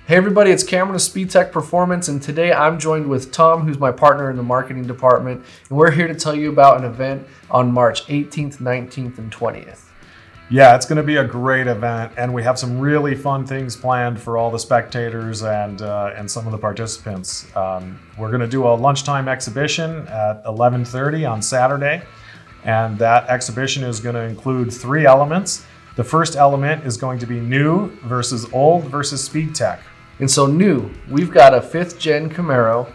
Hey everybody, it's Cameron of Speedtech Performance, and today I'm joined with Tom, who's my partner in the marketing department, and we're here to tell you about an event on March 18th, 19th, and 20th. Yeah, it's going to be a great event, and we have some really fun things planned for all the spectators and some of the participants. We're going to do a lunchtime exhibition at 11:30 on Saturday, and that exhibition is going to include 3 elements. The first element is going to be new versus old versus Speedtech. And so new, we've got a 5th gen Camaro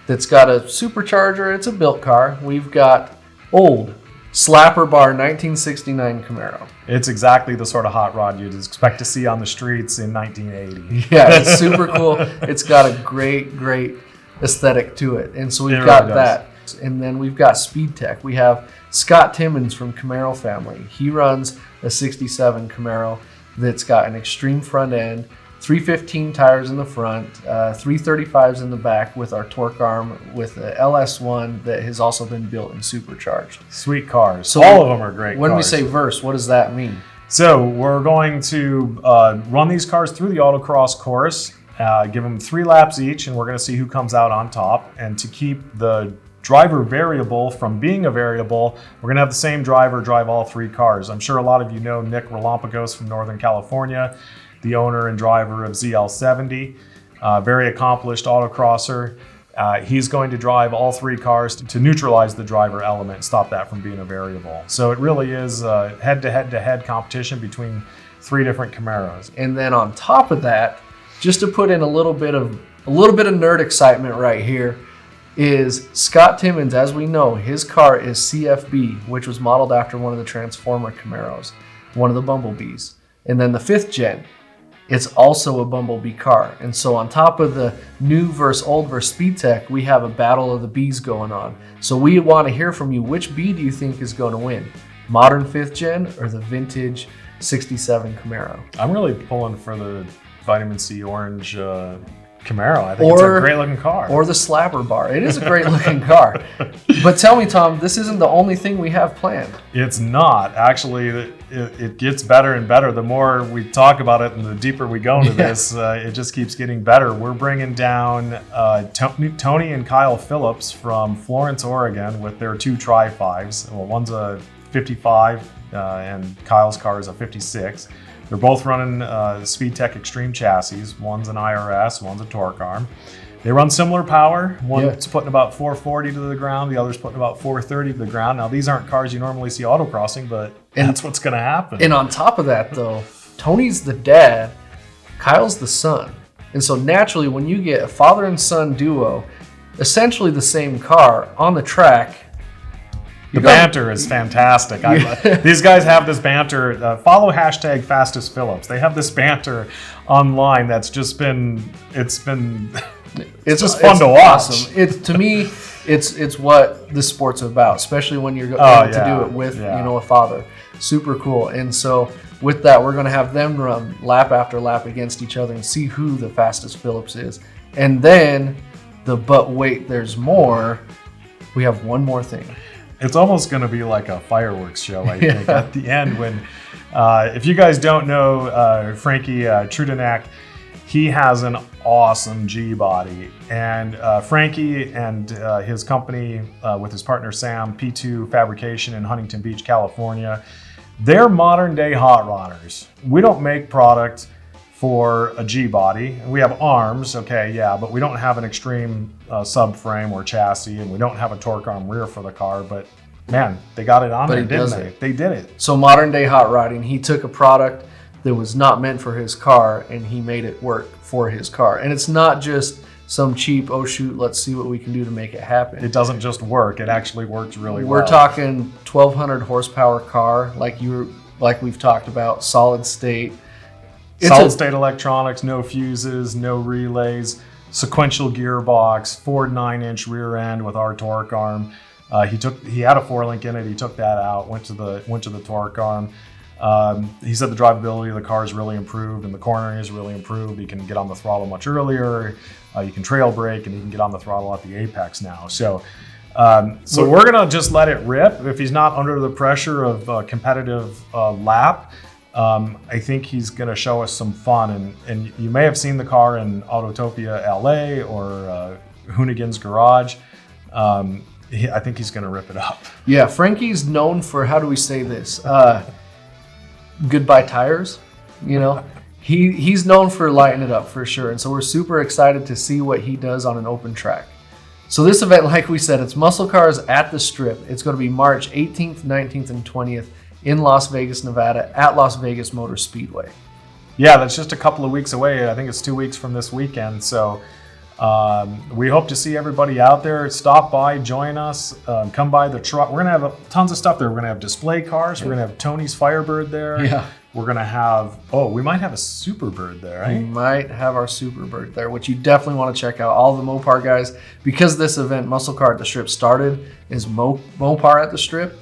that's got a supercharger. It's a built car. We've got old slapper bar 1969 Camaro. It's exactly the sort of hot rod you'd expect to see on the streets in 1980. Yeah, it's super cool. It's got a great aesthetic to it. And so we've got that. And then we've got Speedtech. We have Scott Timmons from Camaro family. He runs a 67 Camaro that's got an extreme front end, 315 tires in the front, 335s in the back with our torque arm with a LS1 that has also been built and supercharged. Sweet cars. So all of them are great when cars. we say verse, what does that mean? So we're going to run these cars through the Autocross course, give them 3 laps each, and we're going to see who comes out on top. And to keep the driver variable from being a variable, we're going to have the same driver drive all 3 cars. I'm sure a lot of you know Nick Relampagos from Northern California, the owner and driver of ZL70, very accomplished autocrosser. He's going to drive all 3 cars to neutralize the driver element and stop that from being a variable. So it really is a head-to-head competition between 3 different Camaros. And then on top of that, just to put in a little bit of nerd excitement right here, is Scott Timmons. As we know, his car is CFB, which was modeled after one of the Transformer Camaros, one of the Bumblebees. And then the 5th gen, it's also a Bumblebee car. And so on top of the new versus old versus Speedtech, we have a battle of the bees going on. So we want to hear from you. Which bee do you think is going to win? Modern 5th gen or the vintage 67 Camaro? I'm really pulling for the vitamin C orange Camaro. I think it's a great looking car. Or the slapper bar. It is a great looking car. But tell me, Tom, this isn't the only thing we have planned. It's not. Actually, it gets better and better. The more we talk about it and the deeper we go into this, it just keeps getting better. We're bringing down Tony and Kyle Phillips from Florence, Oregon with their 2 Tri-5s. Well, one's a 55 and Kyle's car is a 56. They're both running Speedtech Extreme chassis. One's an IRS, one's a torque arm. They run similar power. One's putting about 440 to the ground, the other's putting about 430 to the ground. Now, these aren't cars you normally see autocrossing, but that's what's going to happen. And on top of that, though, Tony's the dad, Kyle's the son. And so naturally, when you get a father and son duo, essentially the same car on the track, the banter is fantastic. These guys have this banter. Follow hashtag Fastest Phillips. They have this banter online that's just been, it's just fun to watch. Awesome. To me, it's what this sport's about, especially when you're able to do it with a father. Super cool. And so with that, we're going to have them run lap after lap against each other and see who the fastest Phillips is. And then but wait, there's more. We have one more thing. It's almost going to be like a fireworks show, I think, at the end when, if you guys don't know Frankie Trudenak, he has an awesome G-body. And Frankie and his company with his partner Sam, P2 Fabrication in Huntington Beach, California, they're modern day hot rodders. We don't make product for a G-body. We have arms, but we don't have an extreme subframe or chassis, and we don't have a torque arm rear for the car, but man, they got it on there, didn't they? They did it. So modern day hot rodding, he took a product that was not meant for his car, and he made it work for his car. And it's not just some cheap, oh shoot, let's see what we can do to make it happen. It doesn't just work, it actually works really well. We're talking 1,200 horsepower car, like we've talked about, solid state. Solid state electronics, no fuses, no relays, sequential gearbox, Ford 9-inch rear end with our torque arm. He had a 4-link in it. He took that out, went to the torque arm. He said the drivability of the car is really improved and the cornering is really improved. You can get on the throttle much earlier. You can trail brake and you can get on the throttle at the apex now. So we're gonna just let it rip. If he's not under the pressure of a competitive lap, I think he's going to show us some fun. And you may have seen the car in Autotopia LA or Hoonigan's Garage. I think he's going to rip it up. Yeah, Frankie's known for, how do we say this? Goodbye tires, you know? He's known for lighting it up for sure. And so we're super excited to see what he does on an open track. So this event, like we said, it's Muscle Cars at the Strip. It's going to be March 18th, 19th, and 20th in Las Vegas, Nevada at Las Vegas Motor Speedway. Yeah, that's just a couple of weeks away. I think it's 2 weeks from this weekend. So we hope to see everybody out there. Stop by, join us, come by the truck. We're going to have tons of stuff there. We're going to have display cars. We're going to have Tony's Firebird there. Yeah. We're going to have, we might have a Superbird there, right? We might have our Superbird there, which you definitely want to check out. All the Mopar guys, because this event, Muscle Car at the Strip, started as Mopar at the Strip.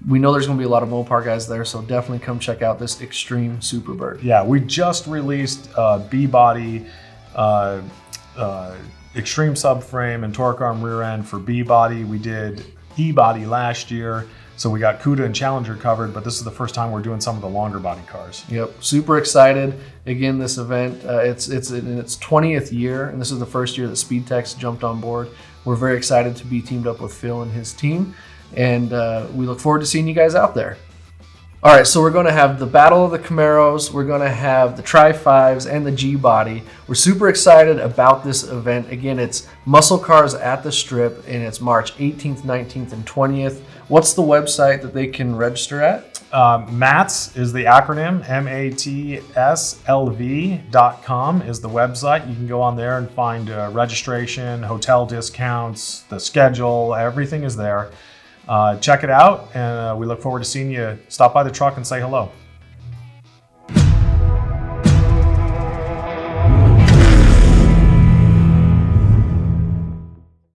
We know there's going to be a lot of Mopar guys there, so definitely come check out this Extreme Superbird. Yeah, we just released B-Body, Extreme subframe and torque arm rear end for B-Body. We did E-Body last year. So we got CUDA and Challenger covered, but this is the first time we're doing some of the longer body cars. Yep, super excited. Again, this event, it's in its 20th year, and this is the first year that Speedtech's jumped on board. We're very excited to be teamed up with Phil and his team, and we look forward to seeing you guys out there. All right, so we're going to have the Battle of the Camaros, we're going to have the Tri-5s and the G-Body. We're super excited about this event. Again, it's Muscle Cars at the Strip, and it's March 18th, 19th, and 20th. What's the website that they can register at? MATS is the acronym, MATSLV.com is the website. You can go on there and find registration, hotel discounts, the schedule, everything is there. Check it out, and we look forward to seeing you. Stop by the truck and say hello.